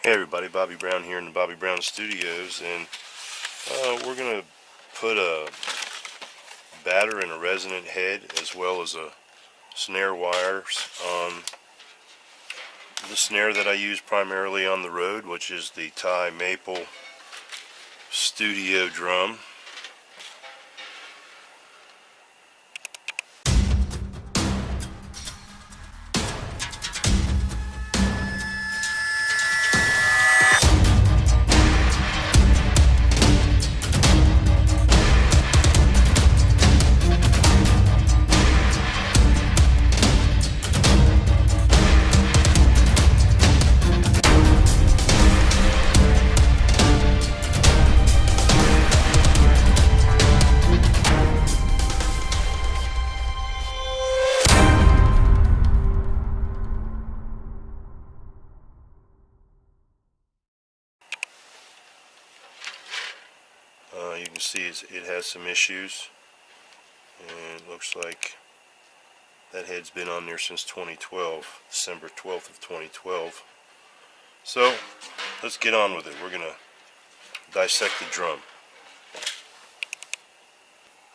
Hey everybody, Bobby Brown here in the Bobby Brown Studios, and we're going to put a batter and a resonant head as well as a snare wires on the snare that I use primarily on the road, which is the Thai Maple Studio drum. You can see it has some issues, and it looks like that head's been on there since 2012, December 12th of 2012. So let's get on with it. We're going to dissect the drum.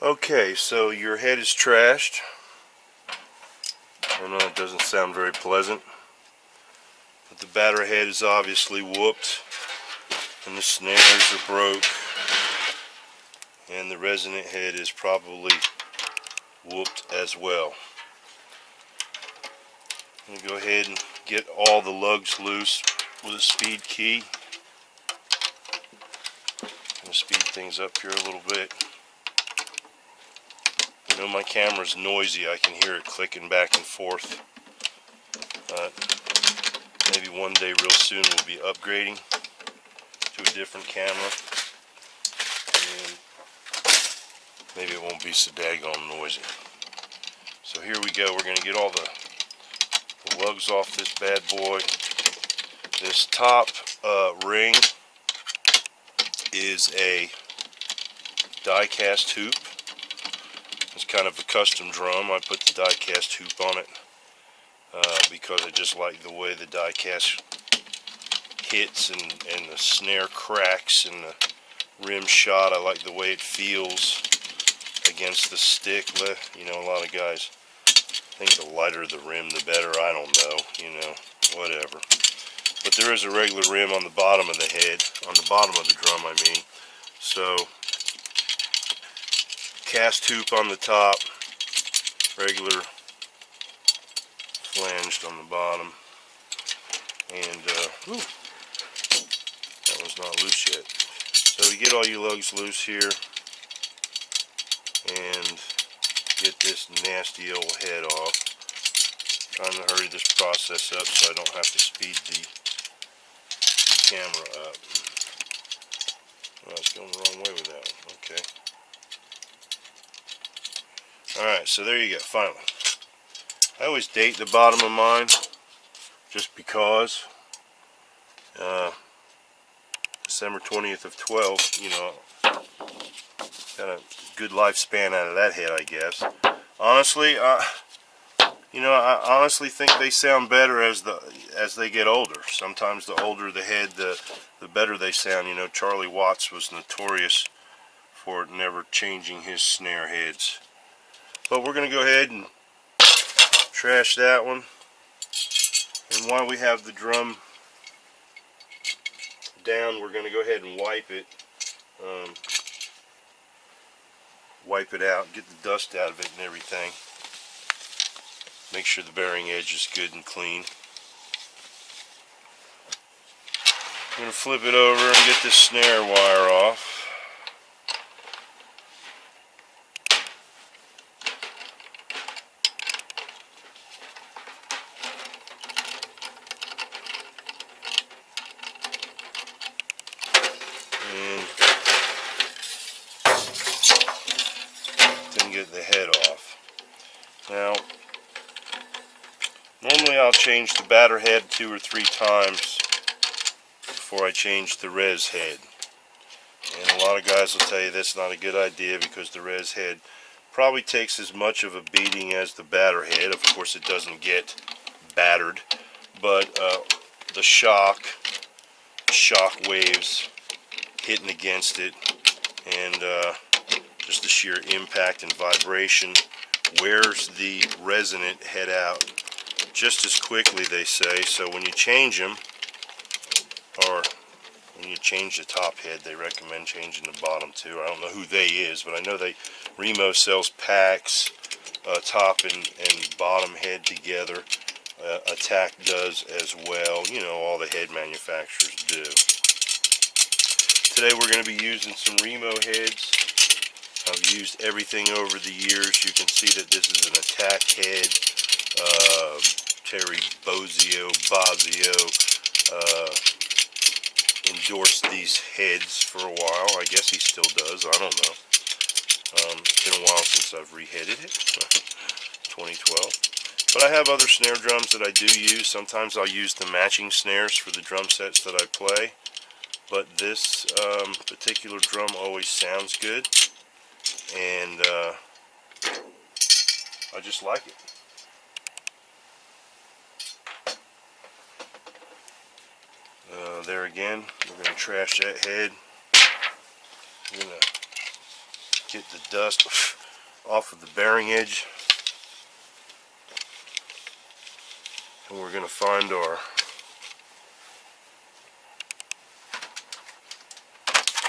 Okay, so your head is trashed. I know it doesn't sound very pleasant, but the batter head is obviously whooped, and the snares are broke, and the resonant head is probably whooped as well. I'm going to go ahead and get all the lugs loose with a speed key. I'm going to speed things up here a little bit. I know my camera's noisy, I can hear it clicking back and forth. Maybe one day real soon we'll be upgrading to a different camera, and maybe it won't be so daggone noisy. So here we go. We're going to get all the lugs off this bad boy. This top ring is a die-cast hoop. It's kind of a custom drum. I put the die-cast hoop on it because I just like the way the die-cast hits and the snare cracks and the rim shot. I like the way it feels against the stick. You know, a lot of guys think the lighter the rim the better. I don't know, you know, whatever. But there is a regular rim on the bottom of the head, on the bottom of the drum I mean. So cast hoop on the top, regular flanged on the bottom, and that one's not loose yet. So you get all your lugs loose here and get this nasty old head off. Trying to hurry this process up so I don't have to speed the camera up. Oh, I was going the wrong way with that one. Okay. Alright, so there you go, finally. I always date the bottom of mine just because December 20th of 12, you know, got a good lifespan out of that head, I guess. Honestly, you know, I honestly think they sound better as they get older. Sometimes the older the head, the better they sound. You know, Charlie Watts was notorious for never changing his snare heads. But we're going to go ahead and trash that one. And while we have the drum down, we're going to go ahead and wipe it. Wipe it out, get the dust out of it and everything. Make sure the bearing edge is good and clean. I'm going to flip it over and get this snare wire off. And get the head off. Now, normally I'll change the batter head 2 or 3 times before I change the res head. And a lot of guys will tell you that's not a good idea because the res head probably takes as much of a beating as the batter head. Of course it doesn't get battered, but the shock shock waves hitting against it, and just the sheer impact and vibration wears the resonant head out just as quickly, they say. So when you change them, or when you change the top head, they recommend changing the bottom too. I don't know who they is, but I know Remo sells packs, top and bottom head together. Attack does as well. You know, all the head manufacturers do. Today we're going to be using some Remo heads. I've used everything over the years. You can see that this is an Attack head. Terry Bozio endorsed these heads for a while. I guess he still does. I don't know. It's been a while since I've reheaded it. 2012. But I have other snare drums that I do use. Sometimes I'll use the matching snares for the drum sets that I play. But this particular drum always sounds good. And I just like it. There again, we're going to trash that head. We're going to get the dust off of the bearing edge. And we're going to find our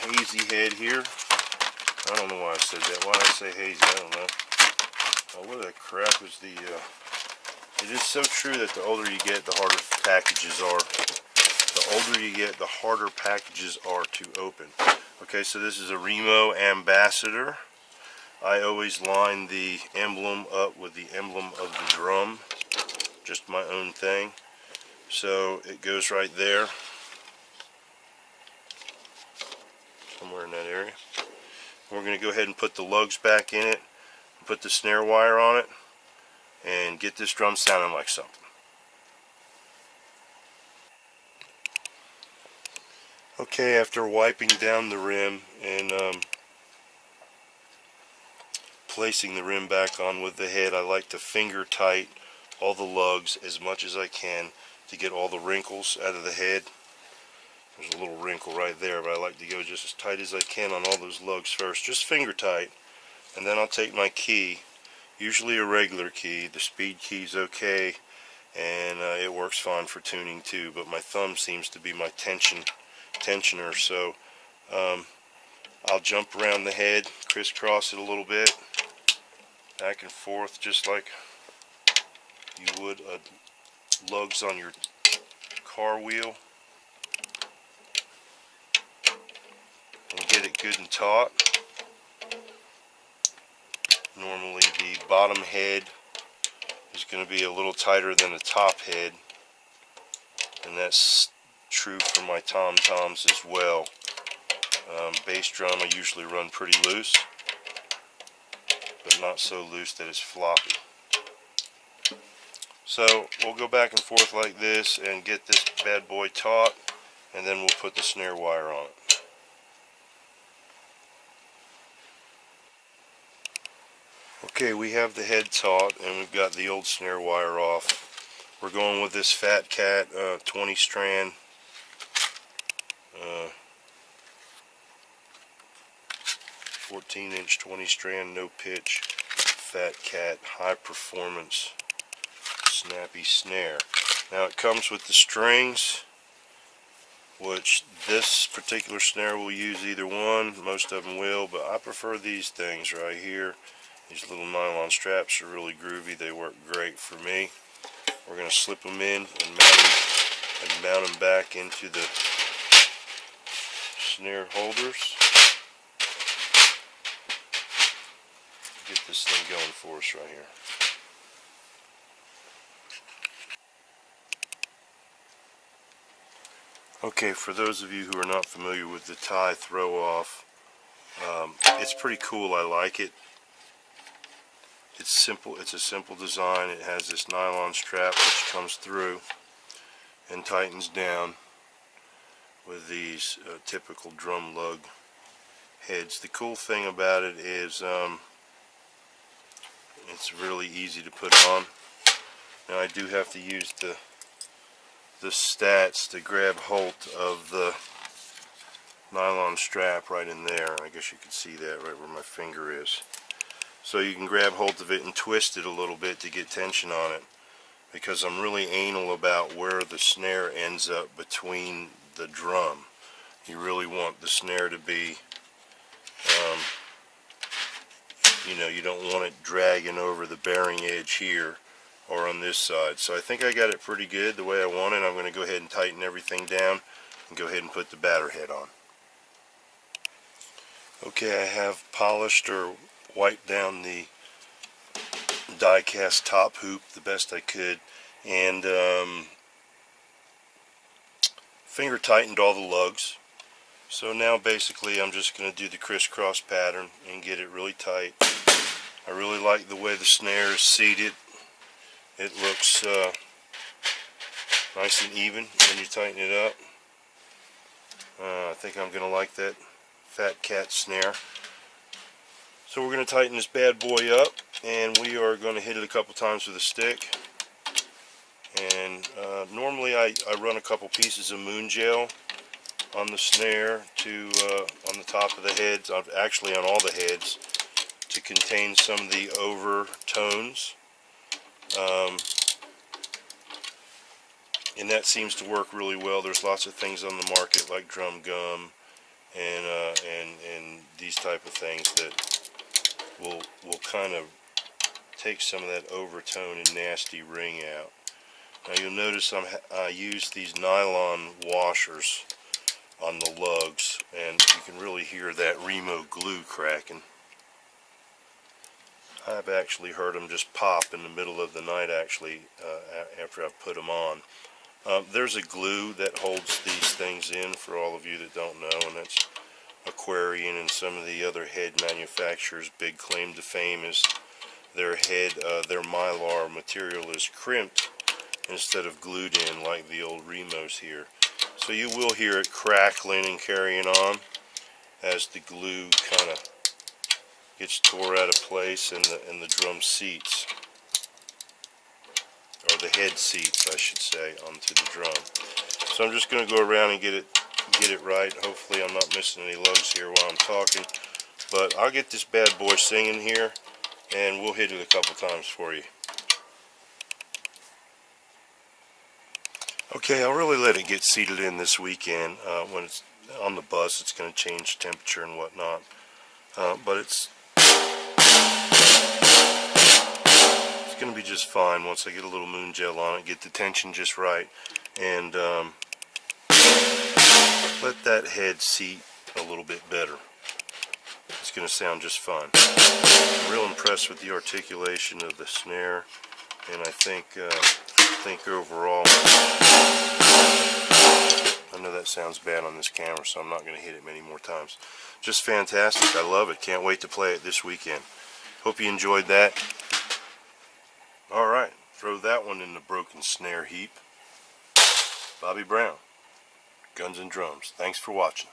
hazy head here. I don't know why I said that. Why did I say hazy? I don't know. Oh, what the crap is the... it is so true that the older you get, the harder packages are. The older you get, the harder packages are to open. Okay, so this is a Remo Ambassador. I always line the emblem up with the emblem of the drum. Just my own thing. So it goes right there. Somewhere in that area. We're going to go ahead and put the lugs back in it. Put the snare wire on it. And get this drum sounding like something. Okay, after wiping down the rim and placing the rim back on with the head, I like to finger tight all the lugs as much as I can to get all the wrinkles out of the head. There's a little wrinkle right there, but I like to go just as tight as I can on all those lugs first, just finger tight, and then I'll take my key, usually a regular key. The speed key's okay, and it works fine for tuning too, but my thumb seems to be my tensioner, so I'll jump around the head, crisscross it a little bit, back and forth, just like you would lugs on your car wheel, and get it good and taut. Normally the bottom head is going to be a little tighter than the top head, and that's true for my tom-toms as well. Bass drum I usually run pretty loose, but not so loose that it's floppy. So we'll go back and forth like this and get this bad boy taut, and then we'll put the snare wire on it. Okay, we have the head taut and we've got the old snare wire off. We're going with this Fat Cat 20 strand 14-inch 20 strand no pitch Fat Cat high performance snappy snare. Now it comes with the strings, which this particular snare will use either one. Most of them will, but I prefer these things right here. These little nylon straps are really groovy. They work great for me. We're going to slip them in and mount them back into the snare holders. Get this thing going for us right here. Okay, for those of you who are not familiar with the tie throw off, it's pretty cool. I like it. It's simple. It's a simple design. It has this nylon strap which comes through and tightens down with these typical drum lug heads. The cool thing about it is it's really easy to put on. Now I do have to use the the stats to grab hold of the nylon strap right in there. I guess you can see that right where my finger is. So you can grab hold of it and twist it a little bit to get tension on it, because I'm really anal about where the snare ends up between the drum. You really want the snare to be, you know, you don't want it dragging over the bearing edge here or on this side. So I think I got it pretty good the way I want it. I'm going to go ahead and tighten everything down and go ahead and put the batter head on. Okay, I have polished or wiped down the die cast top hoop the best I could, and finger tightened all the lugs. So now basically I'm just going to do the crisscross pattern and get it really tight. I really like the way the snare is seated. It looks nice and even when you tighten it up. I think I'm going to like that Fat Cat snare. So we're going to tighten this bad boy up, and we are going to hit it a couple times with a stick. And normally I run a couple pieces of moon gel on the snare to on the top of the heads, actually on all the heads, to contain some of the overtones. And that seems to work really well. There's lots of things on the market like drum gum and these type of things that will kind of take some of that overtone and nasty ring out. Now you'll notice I use these nylon washers on the lugs, and you can really hear that Remo glue cracking. I've actually heard them just pop in the middle of the night actually after I've put them on. There's a glue that holds these things in for all of you that don't know, and that's Aquarian and some of the other head manufacturers' big claim to fame is their mylar material is crimped instead of glued in like the old Remos here. So you will hear it crackling and carrying on as the glue kind of gets tore out of place in the drum seats, or the head seats I should say, onto the drum. So I'm just going to go around and get it right. Hopefully I'm not missing any lugs here while I'm talking, but I'll get this bad boy singing here and we'll hit it a couple times for you. Okay, I'll really let it get seated in this weekend. When it's on the bus, it's going to change temperature and whatnot, but it's going to be just fine once I get a little moon gel on it, get the tension just right, and let that head seat a little bit better. It's going to sound just fine. I'm real impressed with the articulation of the snare, and I think overall, I know that sounds bad on this camera, so I'm not going to hit it many more times. Just fantastic. I love it. Can't wait to play it this weekend. Hope you enjoyed that. Alright, throw that one in the broken snare heap. Bobby Brown, Guns and Drums. Thanks for watching.